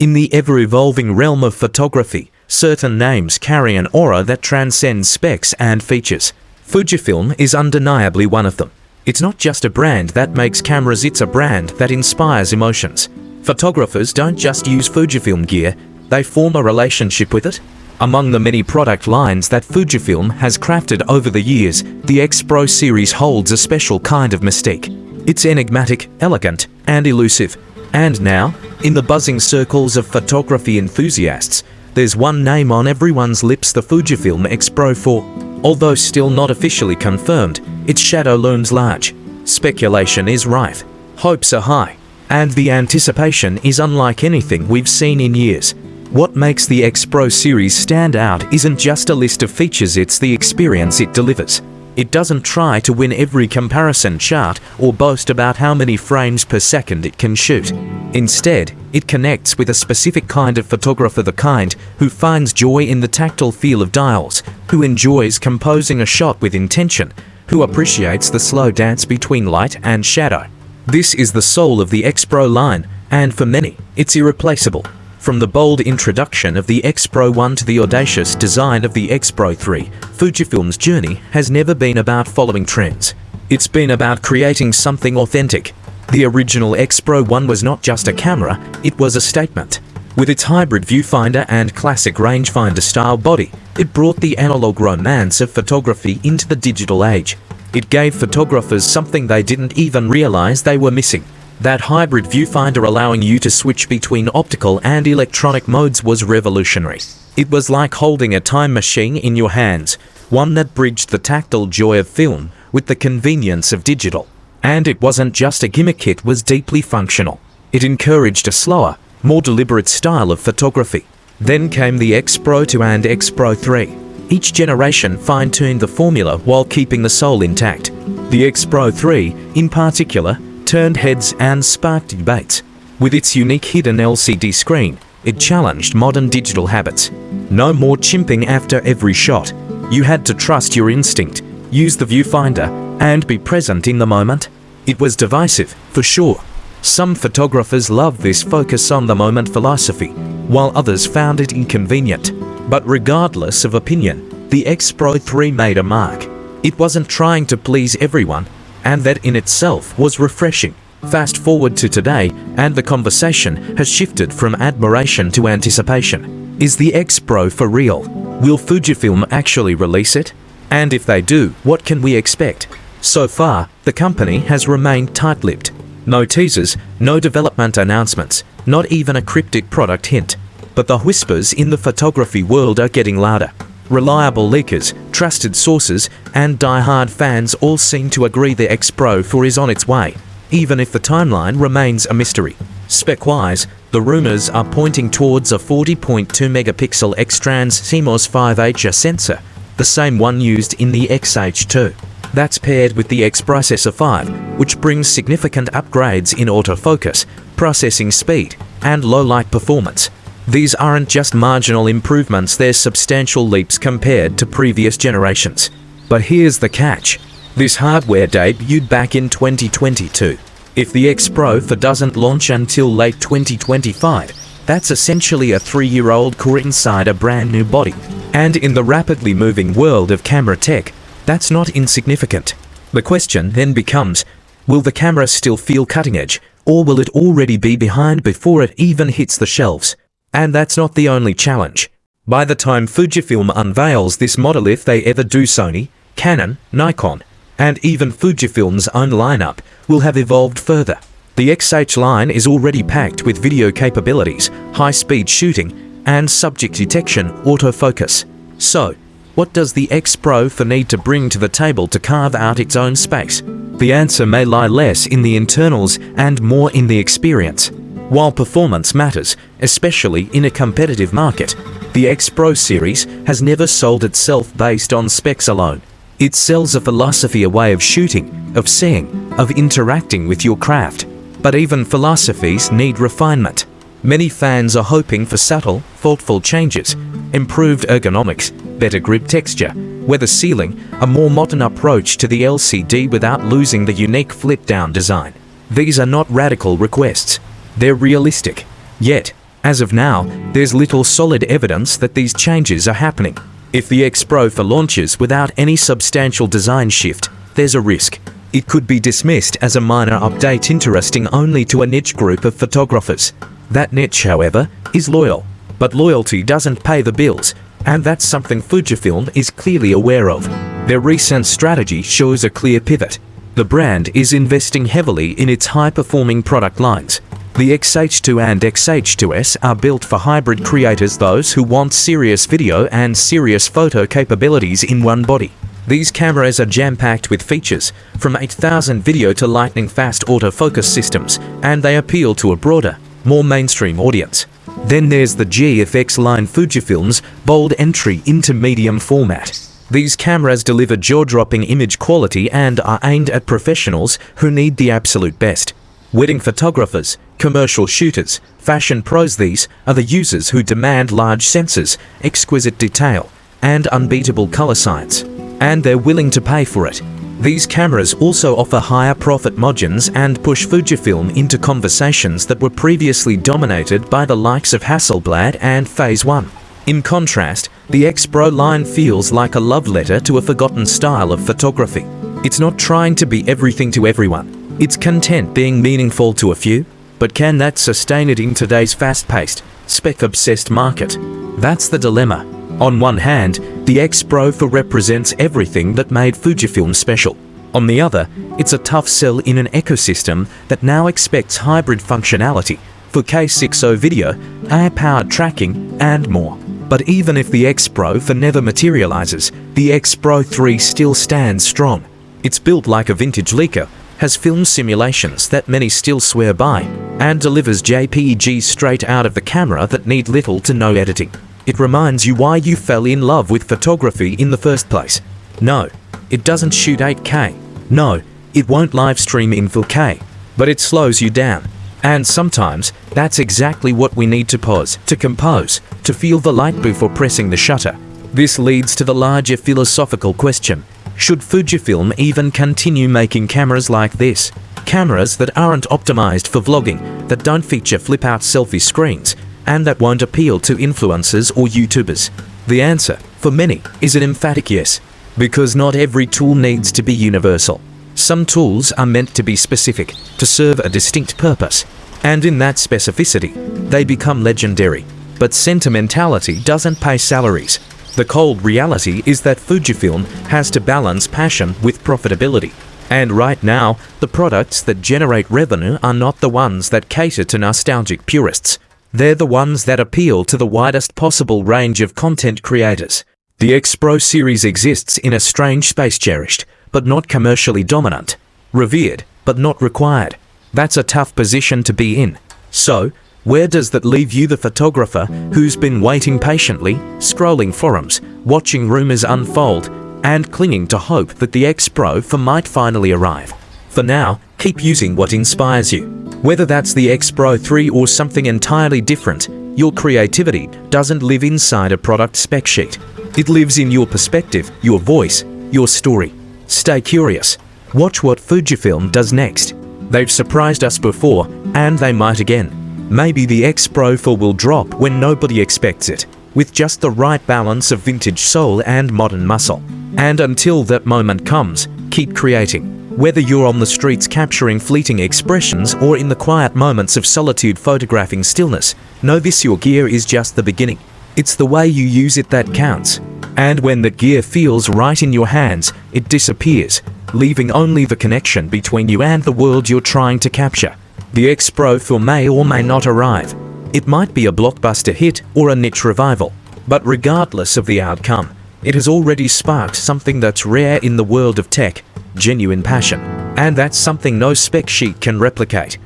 In the ever-evolving realm of photography, certain names carry an aura that transcends specs and features. Fujifilm is undeniably one of them. It's not just a brand that makes cameras, it's a brand that inspires emotions. Photographers don't just use Fujifilm gear, they form a relationship with it. Among the many product lines that Fujifilm has crafted over the years, the X-Pro series holds a special kind of mystique. It's enigmatic, elegant, and elusive. And now, in the buzzing circles of photography enthusiasts, there's one name on everyone's lips: the Fujifilm X-Pro 4. Although still not officially confirmed, its shadow looms large. Speculation is rife, hopes are high, and the anticipation is unlike anything we've seen in years. What makes the X-Pro series stand out isn't just a list of features, it's the experience it delivers. It doesn't try to win every comparison chart or boast about how many frames per second it can shoot. Instead, it connects with a specific kind of photographer, the kind who finds joy in the tactile feel of dials, who enjoys composing a shot with intention, who appreciates the slow dance between light and shadow. This is the soul of the X-Pro line, and for many, it's irreplaceable. From the bold introduction of the X-Pro 1 to the audacious design of the X-Pro 3, Fujifilm's journey has never been about following trends. It's been about creating something authentic. The original X-Pro 1 was not just a camera, it was a statement. With its hybrid viewfinder and classic rangefinder-style body, it brought the analog romance of photography into the digital age. It gave photographers something they didn't even realize they were missing. That hybrid viewfinder allowing you to switch between optical and electronic modes was revolutionary. It was like holding a time machine in your hands, one that bridged the tactile joy of film with the convenience of digital. And it wasn't just a gimmick, it was deeply functional. It encouraged a slower, more deliberate style of photography. Then came the X-Pro 2 and X-Pro 3. Each generation fine-tuned the formula while keeping the soul intact. The X-Pro 3, in particular, turned heads and sparked debates. With its unique hidden LCD screen, it challenged modern digital habits. No more chimping after every shot. You had to trust your instinct, use the viewfinder, and be present in the moment. It was divisive, for sure. Some photographers loved this focus on the moment philosophy, while others found it inconvenient. But regardless of opinion, the X-Pro 3 made a mark. It wasn't trying to please everyone, and that in itself was refreshing. Fast forward to today, and the conversation has shifted from admiration to anticipation. Is the X-Pro for real? Will Fujifilm actually release it? And if they do, what can we expect? So far, the company has remained tight-lipped. No teasers, no development announcements, not even a cryptic product hint. But the whispers in the photography world are getting louder. Reliable leakers, trusted sources, and die-hard fans all seem to agree the X-Pro 4 is on its way, even if the timeline remains a mystery. Spec-wise, the rumors are pointing towards a 40.2 megapixel X-Trans CMOS 5H sensor, the same one used in the X-H2. That's paired with the X-Processor 5, which brings significant upgrades in autofocus, processing speed, and low-light performance. These aren't just marginal improvements, they're substantial leaps compared to previous generations. But here's the catch. This hardware debuted back in 2022. If the X-Pro 4 doesn't launch until late 2025, that's essentially a 3-year-old core inside a brand new body. And in the rapidly moving world of camera tech, that's not insignificant. The question then becomes, will the camera still feel cutting edge, or will it already be behind before it even hits the shelves? And that's not the only challenge. By the time Fujifilm unveils this model, if they ever do, Sony, Canon, Nikon, and even Fujifilm's own lineup will have evolved further. The XH line is already packed with video capabilities, high-speed shooting, and subject detection autofocus. So, what does the X-Pro 4 need to bring to the table to carve out its own space? The answer may lie less in the internals and more in the experience. While performance matters, especially in a competitive market, the X-Pro series has never sold itself based on specs alone. It sells a philosophy, a way of shooting, of seeing, of interacting with your craft. But even philosophies need refinement. Many fans are hoping for subtle, thoughtful changes, improved ergonomics, better grip texture, weather sealing, a more modern approach to the LCD without losing the unique flip-down design. These are not radical requests. They're realistic. Yet, As of now, there's little solid evidence that these changes are happening. If the X-Pro launches without any substantial design shift, there's a risk. It could be dismissed as a minor update interesting only to a niche group of photographers. That niche, however, is loyal. But loyalty doesn't pay the bills, and that's something Fujifilm is clearly aware of. Their recent strategy shows a clear pivot. The brand is investing heavily in its high-performing product lines. The XH2 and XH2S are built for hybrid creators, those who want serious video and serious photo capabilities in one body. These cameras are jam-packed with features, from 8000 video to lightning-fast autofocus systems, and they appeal to a broader, more mainstream audience. Then there's the GFX line, Fujifilm's bold entry into medium format. These cameras deliver jaw-dropping image quality and are aimed at professionals who need the absolute best. Wedding photographers, commercial shooters, fashion pros, these are the users who demand large sensors, exquisite detail, and unbeatable color science. And they're willing to pay for it. These cameras also offer higher profit margins and push Fujifilm into conversations that were previously dominated by the likes of Hasselblad and Phase 1. In contrast, the X-Pro line feels like a love letter to a forgotten style of photography. It's not trying to be everything to everyone. It's content being meaningful to a few, but can that sustain it in today's fast-paced, spec-obsessed market? That's the dilemma. On one hand, the X-Pro represents everything that made Fujifilm special. On the other, it's a tough sell in an ecosystem that now expects hybrid functionality, 4K 6.0 video, AI-powered tracking, and more. But even if the X-Pro never materializes, the X-Pro 3 still stands strong. It's built like a vintage Leica, has film simulations that many still swear by, and delivers JPEGs straight out of the camera that need little to no editing. It reminds you why you fell in love with photography in the first place. No, it doesn't shoot 8K. No, it won't live stream in 4K. But it slows you down. And sometimes, that's exactly what we need to pause, to compose, to feel the light before pressing the shutter. This leads to the larger philosophical question. Should Fujifilm even continue making cameras like this? Cameras that aren't optimized for vlogging, that don't feature flip-out selfie screens, and that won't appeal to influencers or YouTubers? The answer, for many, is an emphatic yes. Because not every tool needs to be universal. Some tools are meant to be specific, to serve a distinct purpose. And in that specificity, they become legendary. But sentimentality doesn't pay salaries. The cold reality is that Fujifilm has to balance passion with profitability. And right now, the products that generate revenue are not the ones that cater to nostalgic purists. They're the ones that appeal to the widest possible range of content creators. The X-Pro series exists in a strange space, cherished, but not commercially dominant. Revered, but not required. That's a tough position to be in. So, where does that leave you, the photographer who's been waiting patiently, scrolling forums, watching rumors unfold, and clinging to hope that the X-Pro might finally arrive? For now, keep using what inspires you. Whether that's the X-Pro 3 or something entirely different, your creativity doesn't live inside a product spec sheet. It lives in your perspective, your voice, your story. Stay curious. Watch what Fujifilm does next. They've surprised us before, and they might again. Maybe the X-Pro 4 will drop when nobody expects it, with just the right balance of vintage soul and modern muscle. And until that moment comes, keep creating. Whether you're on the streets capturing fleeting expressions or in the quiet moments of solitude photographing stillness, know this: your gear is just the beginning. It's the way you use it that counts. And when the gear feels right in your hands, it disappears, leaving only the connection between you and the world you're trying to capture. The X-Pro 4 may or may not arrive. It might be a blockbuster hit or a niche revival. But regardless of the outcome, it has already sparked something that's rare in the world of tech: genuine passion. And that's something no spec sheet can replicate.